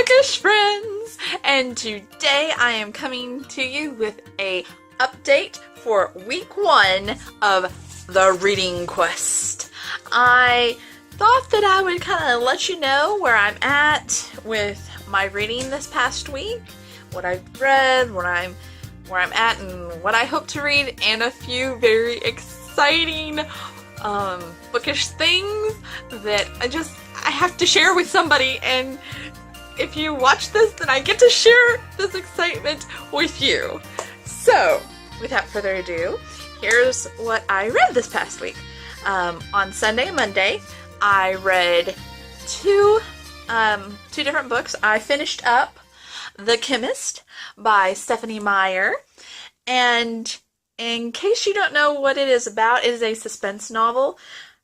Bookish friends, and today I am coming to you with a update for week 1 of the reading quest. I thought that I would kind of let you know where I'm at with my reading this past week, what I've read, where I'm at, and what I hope to read, and a few very exciting bookish things that I have to share with somebody, and if you watch this, then I get to share this excitement with you. So, without further ado, here's what I read this past week. On Sunday and Monday, I read two different books. I finished up The Chemist by Stephenie Meyer, and in case you don't know what it is about, it is a suspense novel.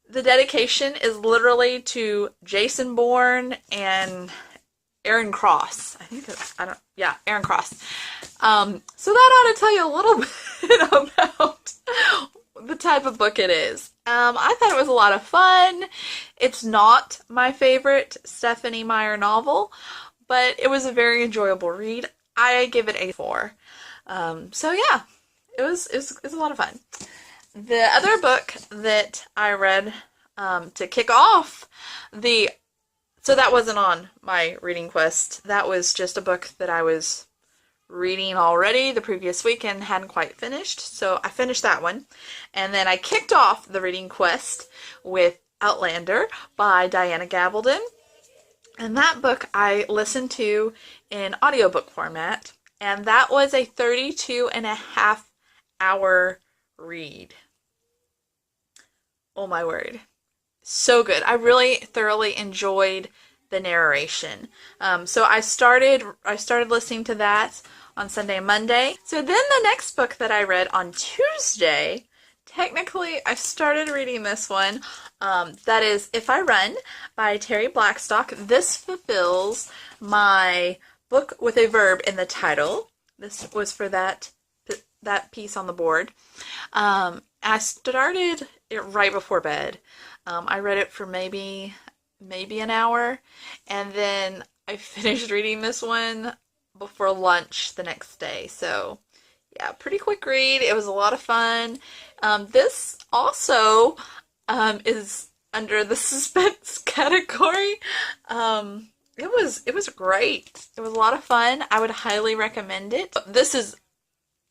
The dedication is literally to Jason Bourne and Aaron Cross. Aaron Cross. So that ought to tell you a little bit about the type of book it is. I thought it was a lot of fun. It's not my favorite Stephenie Meyer novel, but it was a very enjoyable read. I give it a 4. So yeah, it was a lot of fun. The other book that I read to kick off so that wasn't on my reading quest. That was just a book that I was reading already the previous week and hadn't quite finished. So I finished that one. And then I kicked off the reading quest with Outlander by Diana Gabaldon. And that book I listened to in audiobook format. And that was a 32.5-hour read. Oh my word. So good. I really thoroughly enjoyed the narration. So I started listening to that on Sunday and Monday. So then the next book that I read on Tuesday, technically I started reading this one. That is If I Run by Terri Blackstock. This fulfills my book with a verb in the title. This was for that piece on the board. I started it right before bed. I read it for maybe an hour, and then I finished reading this one before lunch the next day. So yeah, pretty quick read. It was a lot of fun. This also is under the suspense category. It was great. It was a lot of fun. I would highly recommend it. This is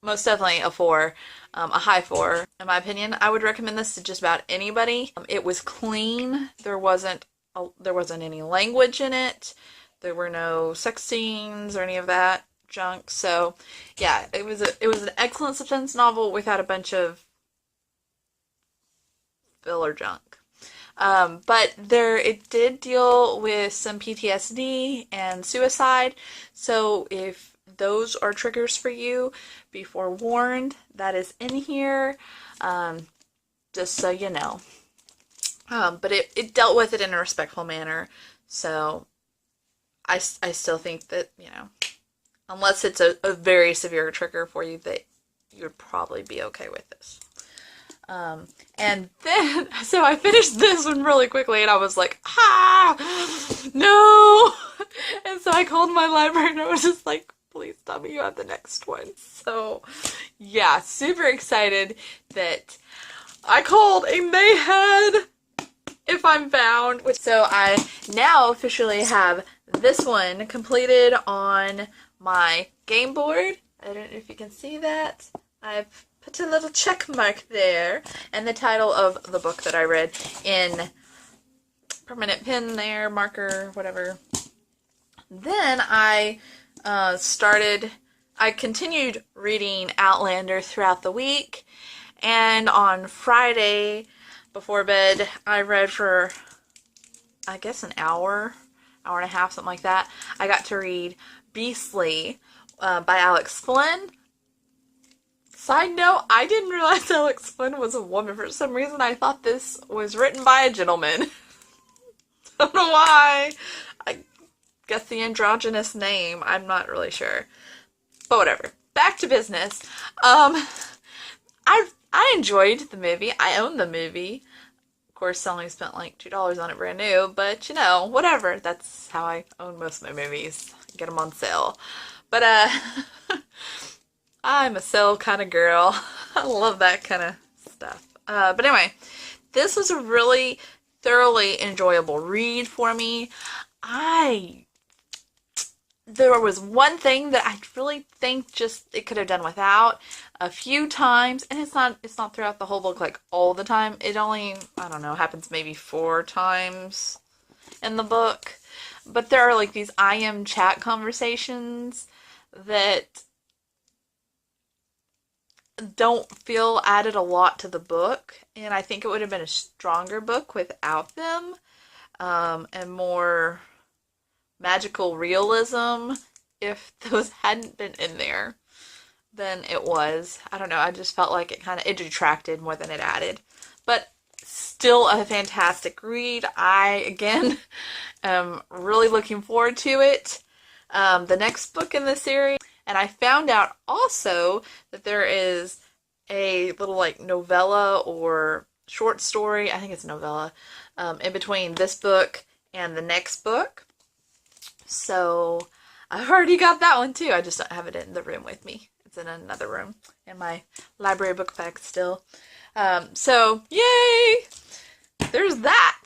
most definitely a 4, a high 4 in my opinion. I would recommend this to just about anybody. It was clean. There wasn't any language in it. There were no sex scenes or any of that junk. So yeah, it was an excellent suspense novel without a bunch of filler junk. But it did deal with some PTSD and suicide. So if those are triggers for you, be forewarned. That is in here, just so you know. But it dealt with it in a respectful manner. So I still think that, unless it's a very severe trigger for you, that you would probably be okay with this. And then, so I finished this one really quickly, and I was like, no! And so I called my library, and I was just like, please tell me you have the next one. So, yeah, super excited that I called and they had If I'm Found. So I now officially have this one completed on my game board. I don't know if you can see that. I've put a little check mark there, and the title of the book that I read in permanent pen there, marker, whatever. Then I continued reading Outlander throughout the week, and on Friday before bed I read for I guess an hour and a half, something like that. I got to read Beastly by Alex Flinn. Side note, I didn't realize Alex Flinn was a woman. For some reason I thought this was written by a gentleman. Don't know why. I guess the androgynous name, I'm not really sure. But whatever. Back to business. I enjoyed the movie. I own the movie. Of course, I only spent like $2 on it brand new, but whatever. That's how I own most of my movies. get them on sale. But I'm a sale kind of girl. I love that kind of stuff. But anyway, this was a really thoroughly enjoyable read for me. There was one thing that I really think just it could have done without a few times, and it's not throughout the whole book like all the time. It only, I don't know, happens maybe 4 times in the book. But there are like these IM chat conversations that don't feel added a lot to the book, and I think it would have been a stronger book without them, and more magical realism if those hadn't been in there than it was. I don't know, I just felt like it detracted more than it added. But still a fantastic read. I, again, am really looking forward to it. The next book in the series, and I found out also that there is a little like novella or short story, I think it's a novella, in between this book and the next book. So I've already got that one too. I just don't have it in the room with me. It's in another room in my library book bag still. So yay! There's that.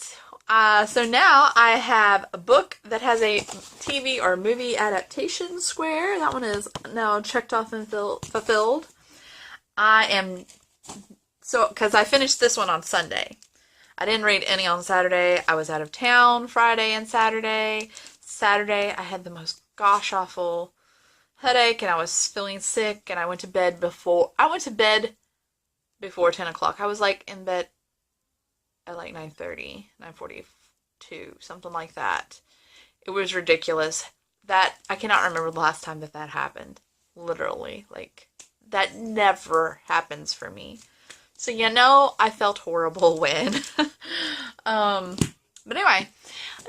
So now I have a book that has a TV or movie adaptation square. That one is now checked off and fulfilled. Because I finished this one on Sunday. I didn't read any on Saturday. I was out of town Friday and Saturday. Saturday, I had the most gosh-awful headache, and I was feeling sick, and I went to bed before 10 o'clock. I was, like, in bed at, like, 9:30, 9:42, something like that. It was ridiculous. I cannot remember the last time that happened. Literally. Like, that never happens for me. So, I felt horrible when. But anyway,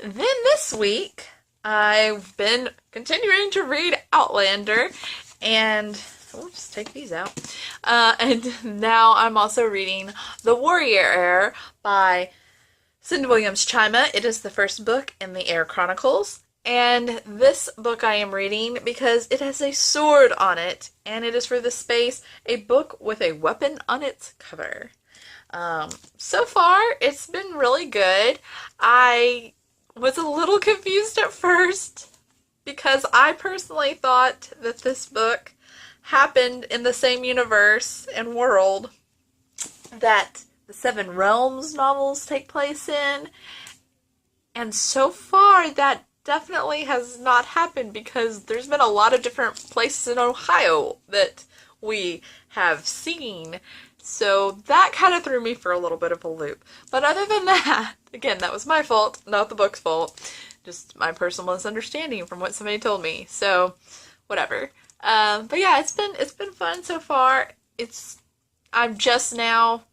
then this week, I've been continuing to read Outlander, and we'll just take these out. And now I'm also reading The Warrior Heir by Cindy Williams Chima. It is the first book in the Heir Chronicles, and this book I am reading because it has a sword on it, and it is for the space, a book with a weapon on its cover. So far, it's been really good. I was a little confused at first because I personally thought that this book happened in the same universe and world that the Seven Realms novels take place in. And so far, that definitely has not happened because there's been a lot of different places in Ohio that we have seen. So that kind of threw me for a little bit of a loop. But other than that, again, that was my fault, not the book's fault. Just my personal misunderstanding from what somebody told me. So, whatever. But yeah, it's been fun so far. I'm just now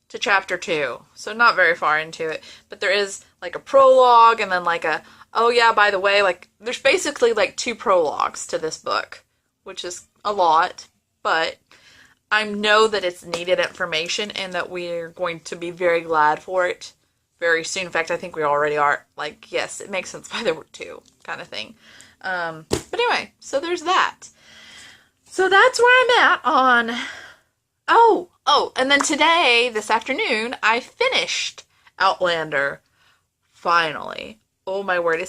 to chapter 2, so not very far into it. But there is like a prologue and then like oh yeah, by the way, like there's basically like 2 prologues to this book, which is a lot, but I know that it's needed information and that we're going to be very glad for it very soon. In fact, I think we already are. Like, yes, it makes sense why there were 2 kind of thing. But anyway, so there's that. So that's where I'm at on... Oh, and then today, this afternoon, I finished Outlander. Finally. Oh my word,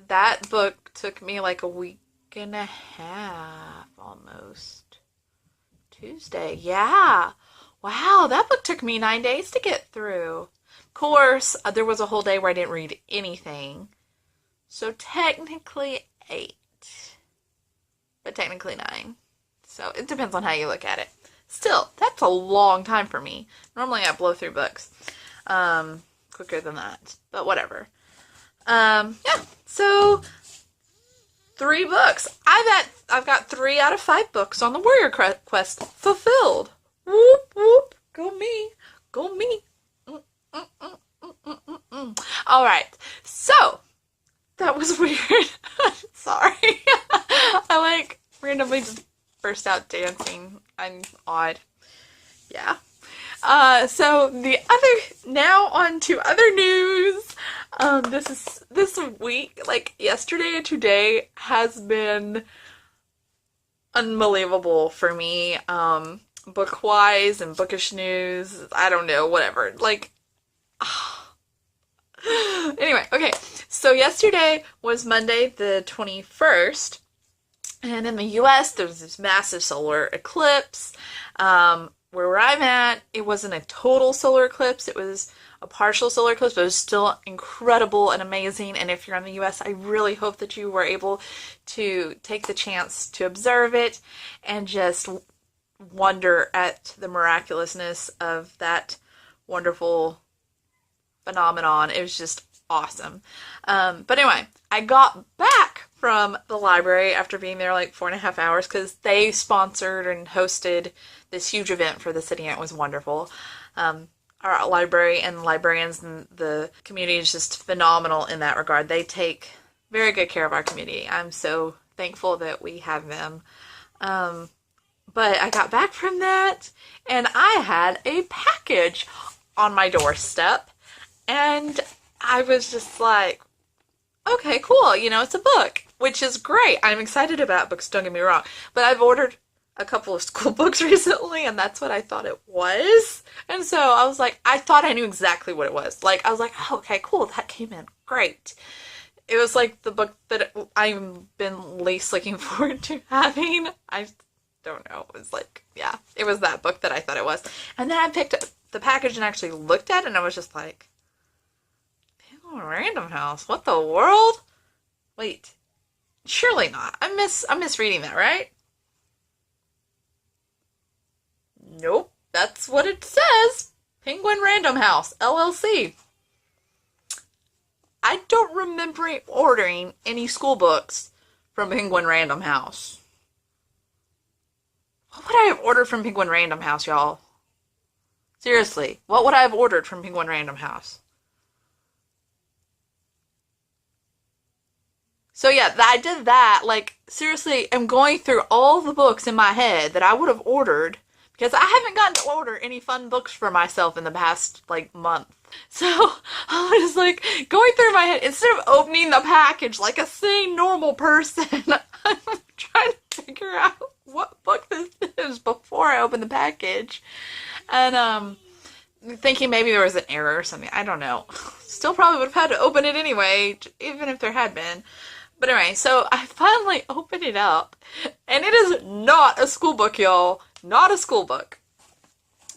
that book took me like a week and a half almost. Tuesday, yeah. Wow, that book took me 9 days to get through. Of course, there was a whole day where I didn't read anything. So technically 8. But technically 9. So it depends on how you look at it. Still, that's a long time for me. Normally I blow through books quicker than that. But whatever. Yeah, so 3 books. I've got 3 out of 5 books on the Warrior Quest fulfilled. Whoop, whoop. Go me. Go me. Alright. So, that was weird. Sorry. I like randomly just burst out dancing. I'm odd. Yeah. So now on to other news. This week, like yesterday and today, has been unbelievable for me. Book-wise and bookish news, I don't know, whatever. Like, anyway, okay. So yesterday was Monday the 21st, and in the US there's this massive solar eclipse. Where I'm at, it wasn't a total solar eclipse, it was a partial solar eclipse, but it was still incredible and amazing. And if you're in the US, I really hope that you were able to take the chance to observe it and just wonder at the miraculousness of that wonderful phenomenon. It was just awesome. But anyway, I got back from the library after being there like 4.5 hours because they sponsored and hosted this huge event for the city, and it was wonderful. Our library and librarians and the community is just phenomenal in that regard. They take very good care of our community. I'm so thankful that we have them. But I got back from that, and I had a package on my doorstep, and I was just like, okay, cool, you know, it's a book, which is great. I'm excited about books, don't get me wrong, but I've ordered a couple of school books recently, and that's what I thought it was. And so I was like, I thought I knew exactly what it was. Like, I was like, oh, okay, cool, that came in, great. It was like the book that I've been least looking forward to having. I don't know, it was like, yeah, it was that book that I thought it was. And then I picked up the package and actually looked at it, and I was just like, Random House, what the world? Wait, surely not. I'm misreading that, right? Nope, that's what it says. Penguin Random House, LLC. I don't remember ordering any school books from Penguin Random House. What would I have ordered from Penguin Random House, y'all? Seriously, what would I have ordered from Penguin Random House? So yeah, I did that. Like, seriously, I'm going through all the books in my head that I would have ordered, because I haven't gotten to order any fun books for myself in the past, like, month. So, I was, like, going through my head, instead of opening the package like a sane, normal person, I'm trying to figure out what book this is before I open the package. And, thinking maybe there was an error or something. I don't know. Still probably would have had to open it anyway, even if there had been. But anyway, so I finally opened it up, and it is not a school book, y'all. Not a school book.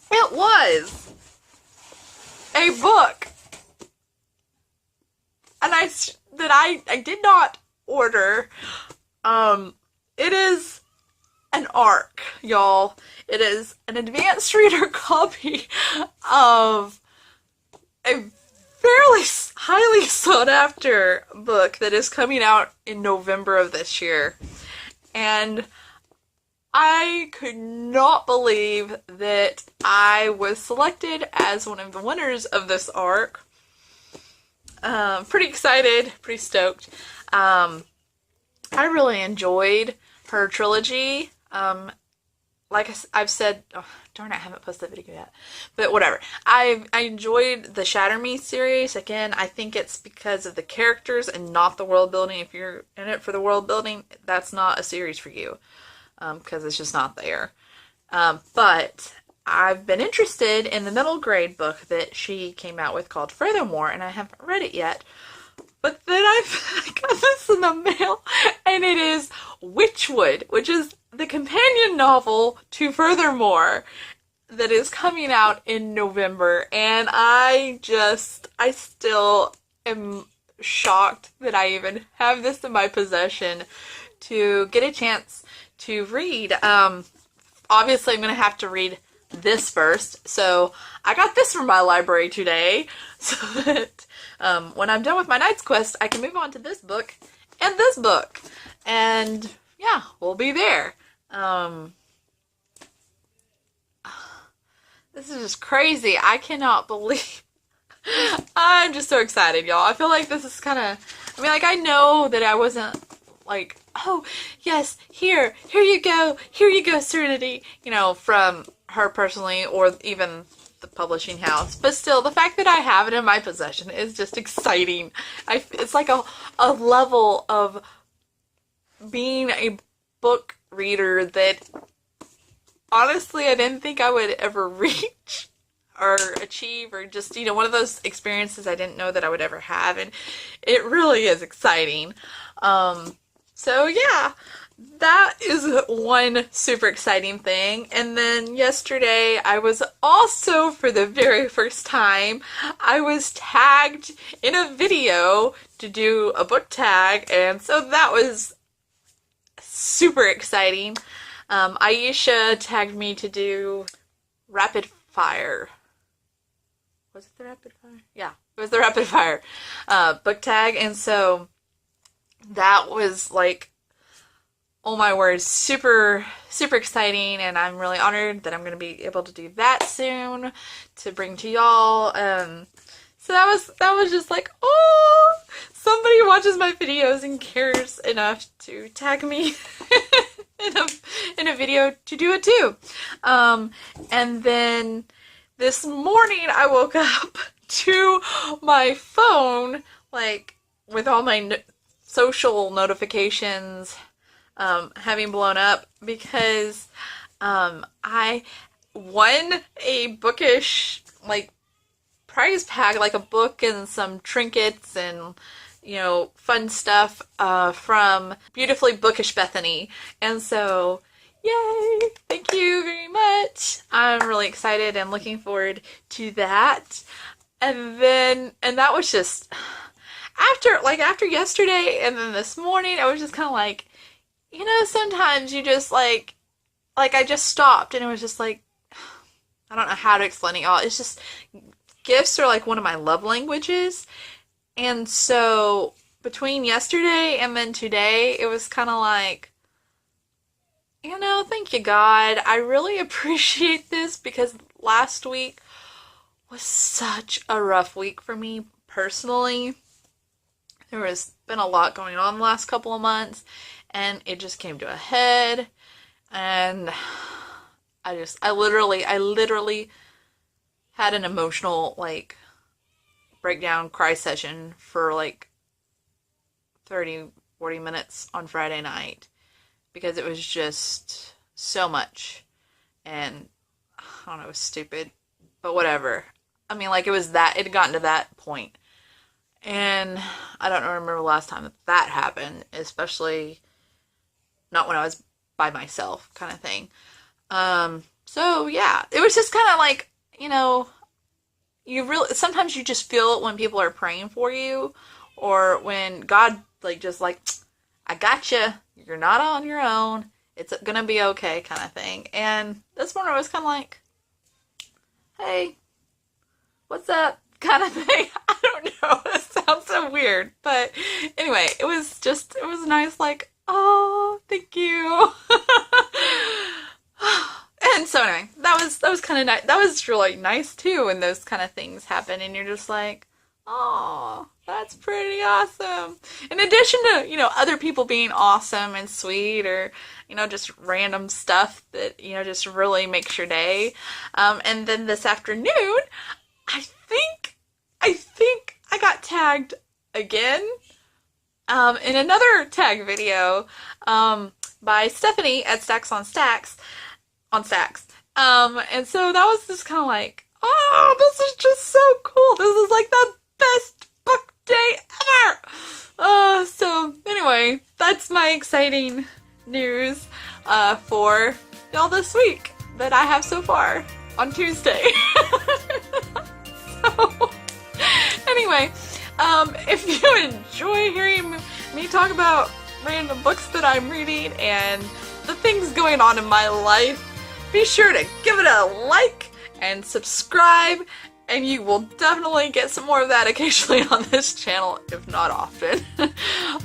It was a book, and I did not order. It is an ARC, y'all. It is an advanced reader copy of a fairly highly sought after book that is coming out in November of this year. And I could not believe that I was selected as one of the winners of this ARC. Pretty excited, pretty stoked. I really enjoyed her trilogy. Like I've said, oh, darn it, I haven't posted the video yet, but whatever. I enjoyed the Shatter Me series. Again, I think it's because of the characters and not the world building. If you're in it for the world building, that's not a series for you, because it's just not there. But I've been interested in the middle grade book that she came out with called Furthermore, and I haven't read it yet. But then I got this in the mail, and it is Witchwood, which is the companion novel to Furthermore that is coming out in November. And I still am shocked that I even have this in my possession to get a chance to read. Obviously, I'm going to have to read this first. So I got this from my library today so that when I'm done with my Knight's Quest, I can move on to this book and this book. And yeah, we'll be there. This is just crazy. I cannot believe. I'm just so excited, y'all. I feel like this is kind of, I mean, like, I know that I wasn't like, oh, yes, here you go, Serenity, you know, from her personally, or even the publishing house. But still, the fact that I have it in my possession is just exciting. It's like a level of being a book reader that honestly I didn't think I would ever reach or achieve, or just, you know, one of those experiences I didn't know that I would ever have, and it really is exciting. So yeah, that is one super exciting thing. And then yesterday I was also, for the very first time, I was tagged in a video to do a book tag, and so that was super exciting. Aisha tagged me to do rapid fire. Was it the rapid fire? Yeah, it was the rapid fire book tag, and so that was like, oh my word, super, super exciting, and I'm really honored that I'm going to be able to do that soon to bring to y'all. So that was just like, oh, somebody watches my videos and cares enough to tag me in a video to do it too. And then this morning I woke up to my phone, like, with all my social notifications having blown up, because I won a Bookish, like, prize pack, like a book and some trinkets and, you know, fun stuff from Beautifully Bookish Stephenie. And so, yay! Thank you very much. I'm really excited and looking forward to that. And that was just after yesterday and then this morning, I was just kind of like, you know, sometimes you just like I just stopped and it was just like, I don't know how to explain it, y'all. It's just, gifts are like one of my love languages. And so between yesterday and then today, it was kind of like, you know, thank you, God. I really appreciate this, because last week was such a rough week for me personally. There has been a lot going on the last couple of months, and it just came to a head, and I literally had an emotional, like, breakdown cry session for like 30-40 minutes on Friday night, because it was just so much, and I don't know, it was stupid, but whatever. I mean, like, it had gotten to that point, and I don't remember the last time that happened, especially not when I was by myself, kind of thing. So yeah, it was just kind of like, you know, sometimes you just feel it when people are praying for you, or when God, like, just like, I got you. You're not on your own. It's gonna be okay, kind of thing. And this morning I was kind of like, hey, what's up, kind of thing. I don't know. That sounds so weird, but anyway, it was nice. Like, oh, thank you. And so anyway, that was kind of nice. That was really nice too when those kind of things happen, and you're just like, oh, that's pretty awesome. In addition to, you know, other people being awesome and sweet, or, you know, just random stuff that, you know, just really makes your day. And then this afternoon, I think I got tagged again in another tag video by Stephenie at Stacks on Stacks. And so that was just kind of like, oh, this is just so cool. This is like the best book day ever. So anyway, that's my exciting news for y'all this week that I have so far on Tuesday. So anyway, if you enjoy hearing me talk about random books that I'm reading and the things going on in my life, be sure to give it a like and subscribe, and you will definitely get some more of that occasionally on this channel, if not often.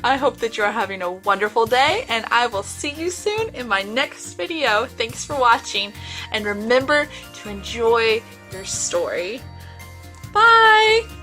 I hope that you're having a wonderful day, and I will see you soon in my next video. Thanks for watching, and remember to enjoy your story. Bye!